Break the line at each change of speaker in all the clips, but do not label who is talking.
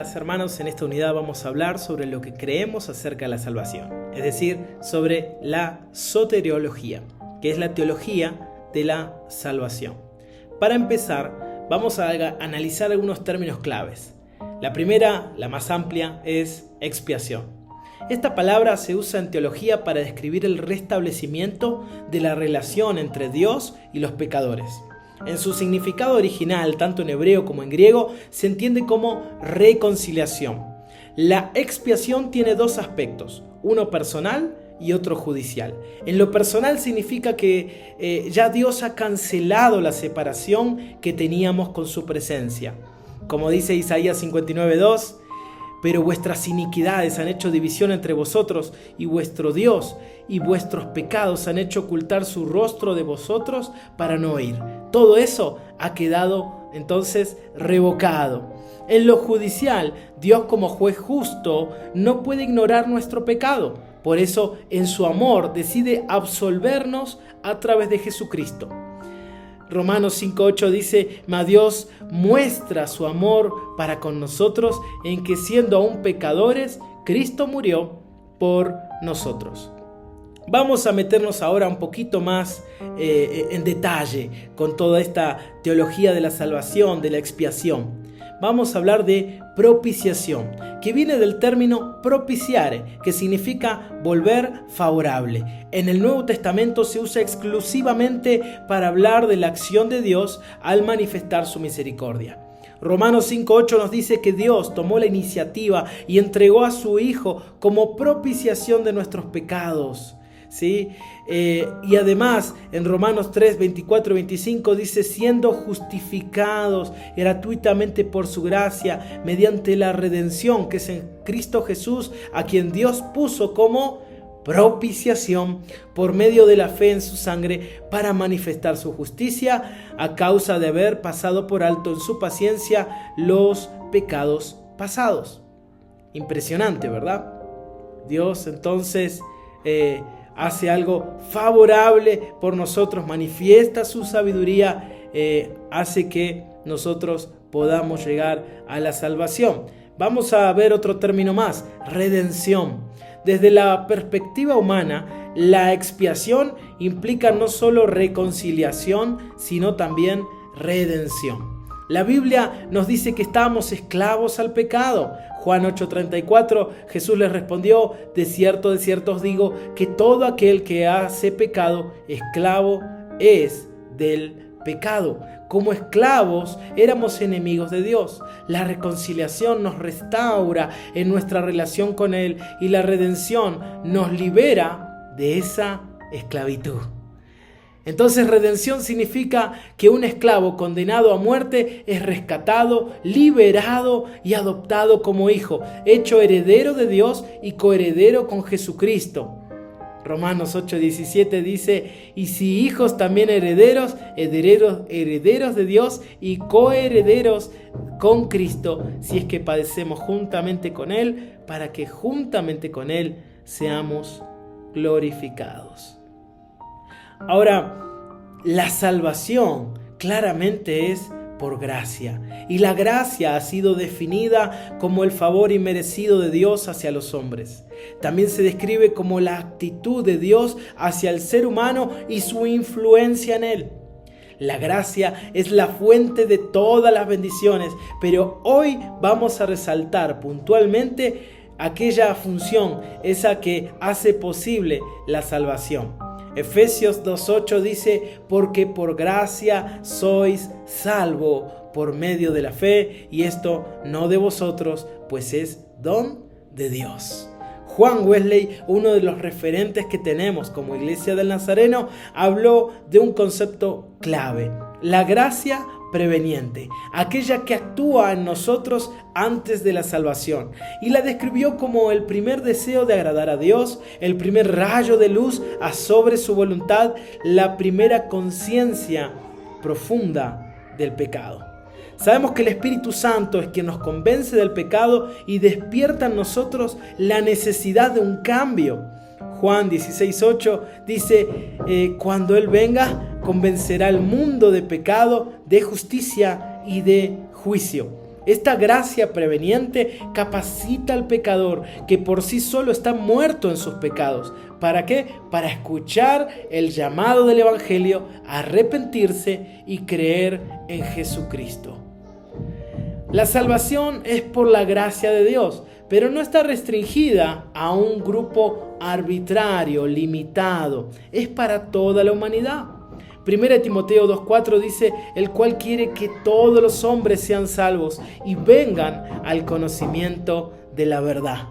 Hermanos, en esta unidad vamos a hablar sobre lo que creemos acerca de la salvación, es decir, sobre la soteriología, que es la teología de la salvación. Para empezar, vamos a analizar algunos términos claves. La primera, la más amplia, es expiación. Esta palabra se usa en teología para describir el restablecimiento de la relación entre Dios y los pecadores. En su significado original, tanto en hebreo como en griego, se entiende como reconciliación. La expiación tiene dos aspectos, uno personal y otro judicial. En lo personal significa que ya Dios ha cancelado la separación que teníamos con su presencia. Como dice Isaías 59:2, pero vuestras iniquidades han hecho división entre vosotros y vuestro Dios, y vuestros pecados han hecho ocultar su rostro de vosotros para no oír. Todo eso ha quedado entonces revocado. En lo judicial, Dios como juez justo no puede ignorar nuestro pecado. Por eso, en su amor, decide absolvernos a través de Jesucristo. Romanos 5:8 dice, mas Dios muestra su amor para con nosotros en que siendo aún pecadores, Cristo murió por nosotros. Vamos a meternos ahora un poquito más en detalle con toda esta teología de la salvación, de la expiación. Vamos a hablar de propiciación, que viene del término propiciare, que significa volver favorable. En el Nuevo Testamento se usa exclusivamente para hablar de la acción de Dios al manifestar su misericordia. Romanos 5:8 nos dice que Dios tomó la iniciativa y entregó a su Hijo como propiciación de nuestros pecados. ¿Sí? Y además en Romanos 3, 24 y 25 dice, siendo justificados gratuitamente por su gracia mediante la redención que es en Cristo Jesús, a quien Dios puso como propiciación por medio de la fe en su sangre para manifestar su justicia a causa de haber pasado por alto en su paciencia los pecados pasados. Impresionante, ¿verdad? Dios entonces hace algo favorable por nosotros, manifiesta su sabiduría, hace que nosotros podamos llegar a la salvación. Vamos a ver otro término más, redención. Desde la perspectiva humana, la expiación implica no solo reconciliación, sino también redención. La Biblia nos dice que estábamos esclavos al pecado. Juan 8:34, Jesús les respondió, de cierto os digo, que todo aquel que hace pecado, esclavo es del pecado. Como esclavos éramos enemigos de Dios. La reconciliación nos restaura en nuestra relación con Él y la redención nos libera de esa esclavitud. Entonces redención significa que un esclavo condenado a muerte es rescatado, liberado y adoptado como hijo, hecho heredero de Dios y coheredero con Jesucristo. Romanos 8:17 dice, y si hijos también herederos de Dios y coherederos con Cristo, si es que padecemos juntamente con Él, para que juntamente con Él seamos glorificados. Ahora, la salvación claramente es por gracia, y la gracia ha sido definida como el favor inmerecido de Dios hacia los hombres. También se describe como la actitud de Dios hacia el ser humano y su influencia en él. La gracia es la fuente de todas las bendiciones, pero hoy vamos a resaltar puntualmente aquella función, esa que hace posible la salvación. Efesios 2:8 dice, porque por gracia sois salvo por medio de la fe, y esto no de vosotros, pues es don de Dios. Juan Wesley, uno de los referentes que tenemos como Iglesia del Nazareno, habló de un concepto clave, la gracia preveniente, aquella que actúa en nosotros antes de la salvación, y la describió como el primer deseo de agradar a Dios, el primer rayo de luz a sobre su voluntad, la primera conciencia profunda del pecado. Sabemos que el Espíritu Santo es quien nos convence del pecado y despierta en nosotros la necesidad de un cambio. Juan 16:8 dice, cuando Él venga, convencerá al mundo de pecado, de justicia y de juicio. Esta gracia preveniente capacita al pecador que por sí solo está muerto en sus pecados. ¿Para qué? Para escuchar el llamado del Evangelio, arrepentirse y creer en Jesucristo. La salvación es por la gracia de Dios, pero no está restringida a un grupo arbitrario, limitado. Es para toda la humanidad. 1 Timoteo 2:4 dice, el cual quiere que todos los hombres sean salvos y vengan al conocimiento de la verdad.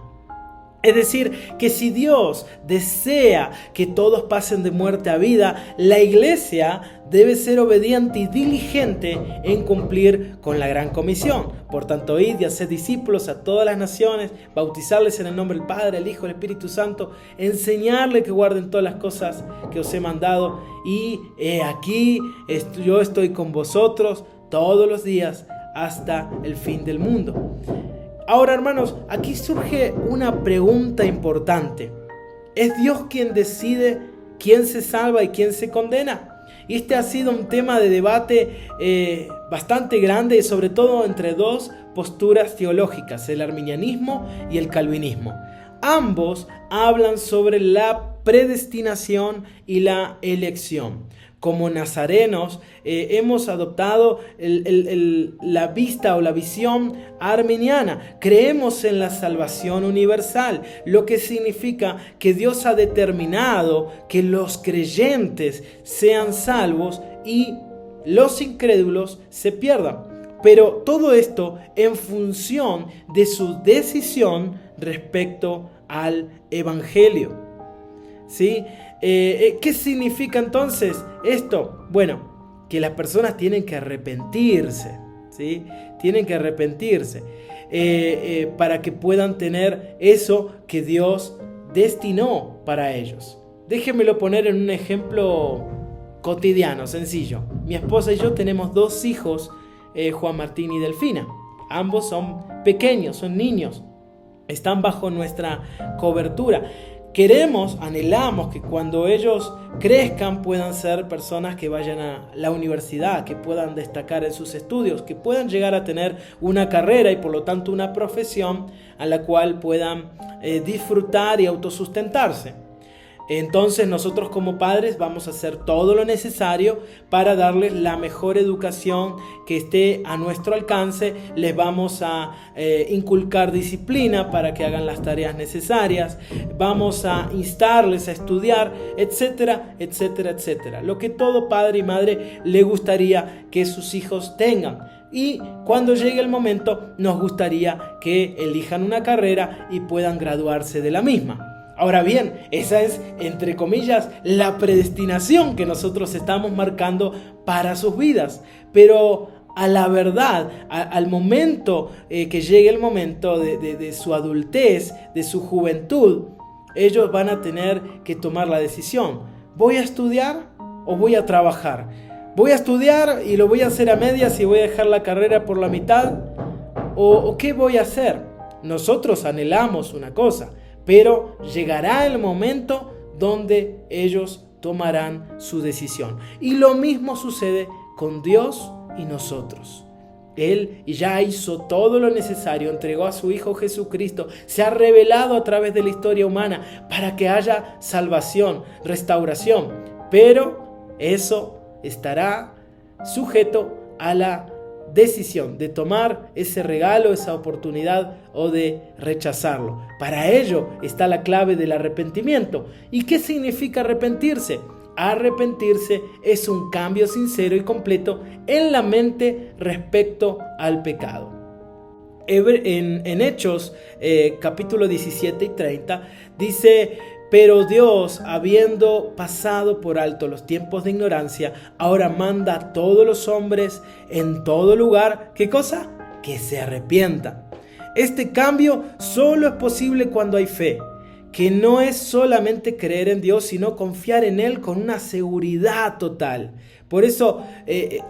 Es decir, que si Dios desea que todos pasen de muerte a vida, la iglesia debe ser obediente y diligente en cumplir con la gran comisión. Por tanto, id y haced discípulos a todas las naciones, bautizarles en el nombre del Padre, el Hijo y el Espíritu Santo, enseñarles que guarden todas las cosas que os he mandado. Y aquí yo estoy con vosotros todos los días hasta el fin del mundo. Ahora, hermanos, aquí surge una pregunta importante. ¿Es Dios quien decide quién se salva y quién se condena? Y este ha sido un tema de debate bastante grande, sobre todo entre dos posturas teológicas, el arminianismo y el calvinismo. Ambos hablan sobre la predestinación y la elección. Como nazarenos hemos adoptado la vista o la visión arminiana. Creemos en la salvación universal, lo que significa que Dios ha determinado que los creyentes sean salvos y los incrédulos se pierdan. Pero todo esto en función de su decisión respecto al Evangelio. ¿Sí? ¿Qué significa entonces esto? Bueno, que las personas tienen que arrepentirse, ¿sí? Tienen que arrepentirse para que puedan tener eso que Dios destinó para ellos. Déjenmelo poner en un ejemplo cotidiano, sencillo. Mi esposa y yo tenemos 2 hijos, Juan Martín y Delfina. Ambos son pequeños, son niños, están bajo nuestra cobertura. Anhelamos que cuando ellos crezcan puedan ser personas que vayan a la universidad, que puedan destacar en sus estudios, que puedan llegar a tener una carrera y por lo tanto una profesión a la cual puedan disfrutar y autosustentarse. Entonces nosotros como padres vamos a hacer todo lo necesario para darles la mejor educación que esté a nuestro alcance. Les vamos a inculcar disciplina para que hagan las tareas necesarias. Vamos a instarles a estudiar, etcétera, etcétera, etcétera. Lo que todo padre y madre le gustaría que sus hijos tengan. Y cuando llegue el momento nos gustaría que elijan una carrera y puedan graduarse de la misma. Ahora bien, esa es, entre comillas, la predestinación que nosotros estamos marcando para sus vidas. Pero a la verdad, al momento que llegue el momento de su adultez, de su juventud, ellos van a tener que tomar la decisión. ¿Voy a estudiar o voy a trabajar? ¿Voy a estudiar y lo voy a hacer a medias y voy a dejar la carrera por la mitad? ¿O qué voy a hacer? Nosotros anhelamos una cosa, pero llegará el momento donde ellos tomarán su decisión. Y lo mismo sucede con Dios y nosotros. Él ya hizo todo lo necesario, entregó a su Hijo Jesucristo, se ha revelado a través de la historia humana para que haya salvación, restauración. Pero eso estará sujeto a la decisión de tomar ese regalo, esa oportunidad o de rechazarlo. Para ello está la clave del arrepentimiento. ¿Y qué significa arrepentirse? Arrepentirse es un cambio sincero y completo en la mente respecto al pecado. En Hechos capítulo 17 y 30 dice: pero Dios, habiendo pasado por alto los tiempos de ignorancia, ahora manda a todos los hombres en todo lugar, ¿qué cosa? Que se arrepientan. Este cambio solo es posible cuando hay fe, que no es solamente creer en Dios, sino confiar en Él con una seguridad total. Por eso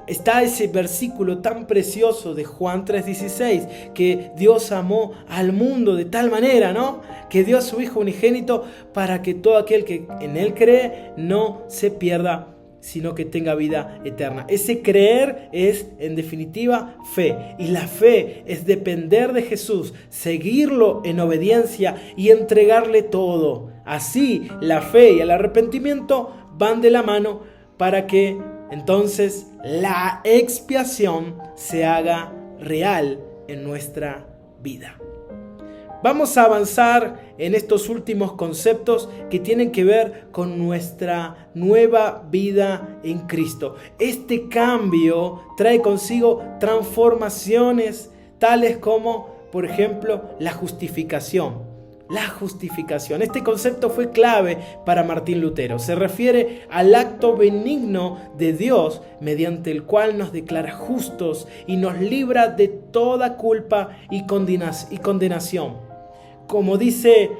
está ese versículo tan precioso de Juan 3:16, que Dios amó al mundo de tal manera, ¿no?, que dio a su Hijo unigénito para que todo aquel que en Él cree no se pierda, sino que tenga vida eterna. Ese creer es, en definitiva, fe. Y la fe es depender de Jesús, seguirlo en obediencia y entregarle todo. Así, la fe y el arrepentimiento van de la mano para que entonces la expiación se haga real en nuestra vida. Vamos a avanzar en estos últimos conceptos que tienen que ver con nuestra nueva vida en Cristo. Este cambio trae consigo transformaciones tales como, por ejemplo, la justificación. La justificación. Este concepto fue clave para Martín Lutero. Se refiere al acto benigno de Dios mediante el cual nos declara justos y nos libra de toda culpa y condenación. Como dice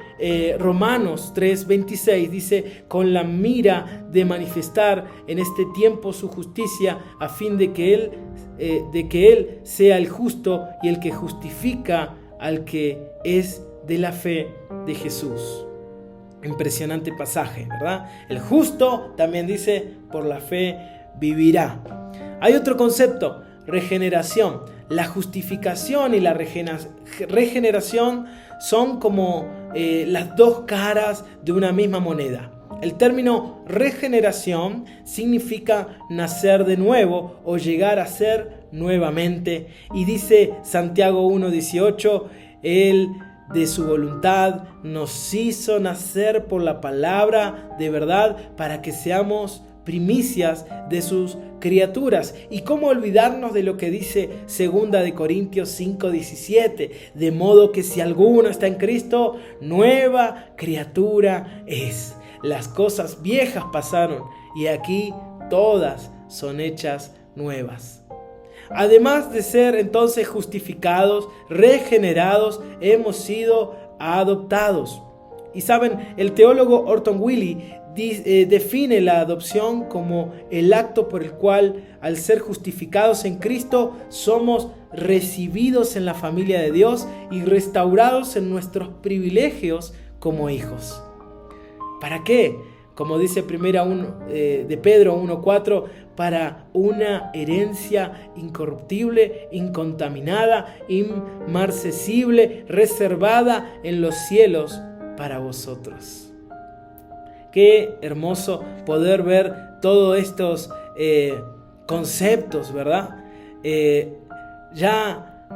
Romanos 3:26, dice, con la mira de manifestar en este tiempo su justicia, a fin de que Él sea el justo y el que justifica al que es de la fe de Jesús. Impresionante pasaje, ¿verdad? El justo, también dice, por la fe vivirá. Hay otro concepto, regeneración. La justificación y la regeneración son como las dos caras de una misma moneda. El término regeneración significa nacer de nuevo o llegar a ser nuevamente. Y dice Santiago 1:18, Él de su voluntad nos hizo nacer por la palabra de verdad para que seamos primicias de sus criaturas. Y cómo olvidarnos de lo que dice 2 Corintios 5:17, de modo que si alguno está en Cristo, nueva criatura es. Las cosas viejas pasaron y aquí todas son hechas nuevas. Además de ser entonces justificados, regenerados, hemos sido adoptados. Y saben, el teólogo Orton Willy define la adopción como el acto por el cual, al ser justificados en Cristo, somos recibidos en la familia de Dios y restaurados en nuestros privilegios como hijos. ¿Para qué? Como dice de Pedro 1:4, para una herencia incorruptible, incontaminada, inmarcesible, reservada en los cielos para vosotros. Qué hermoso poder ver todos estos conceptos, ¿verdad?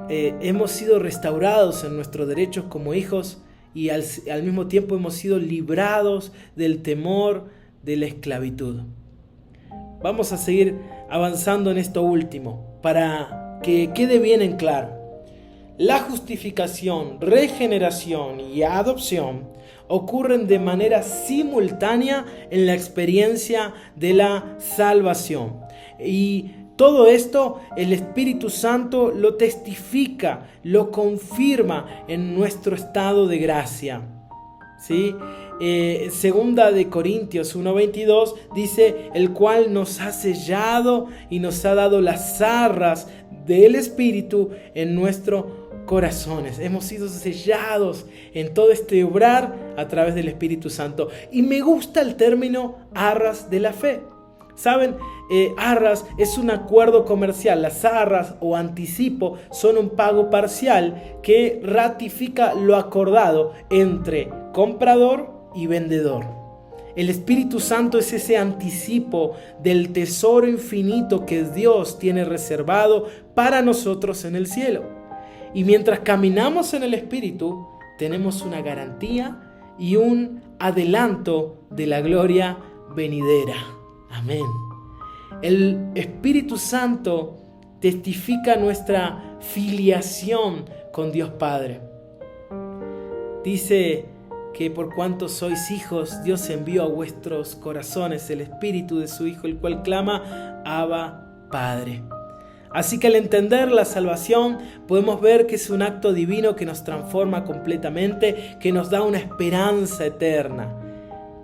Hemos sido restaurados en nuestros derechos como hijos y al mismo tiempo hemos sido librados del temor de la esclavitud. Vamos a seguir avanzando en esto último para que quede bien en claro. La justificación, regeneración y adopción ocurren de manera simultánea en la experiencia de la salvación. Y todo esto el Espíritu Santo lo testifica, lo confirma en nuestro estado de gracia. ¿Sí? 2 Corintios 1:22 dice, el cual nos ha sellado y nos ha dado las arras del Espíritu en nuestros corazones. Hemos sido sellados en todo este obrar a través del Espíritu Santo. Y me gusta el término arras de la fe. ¿Saben? Arras es un acuerdo comercial. Las arras o anticipo son un pago parcial que ratifica lo acordado entre comprador y vendedor. El Espíritu Santo es ese anticipo del tesoro infinito que Dios tiene reservado para nosotros en el cielo. Y mientras caminamos en el Espíritu, tenemos una garantía y un adelanto de la gloria venidera. Amén. El Espíritu Santo testifica nuestra filiación con Dios Padre. Dice que por cuanto sois hijos, Dios envió a vuestros corazones el Espíritu de su Hijo, el cual clama, Abba, Padre. Así que al entender la salvación, podemos ver que es un acto divino que nos transforma completamente, que nos da una esperanza eterna.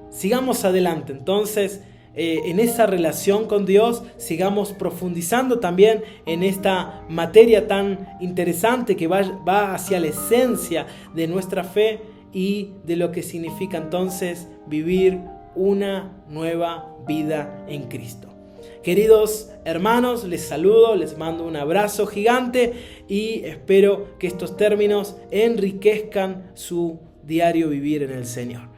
Sigamos adelante, entonces, en esa relación con Dios, sigamos profundizando también en esta materia tan interesante que va hacia la esencia de nuestra fe y de lo que significa entonces vivir una nueva vida en Cristo. Queridos hermanos, les saludo, les mando un abrazo gigante y espero que estos términos enriquezcan su diario vivir en el Señor.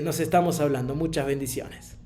Nos estamos hablando. Muchas bendiciones.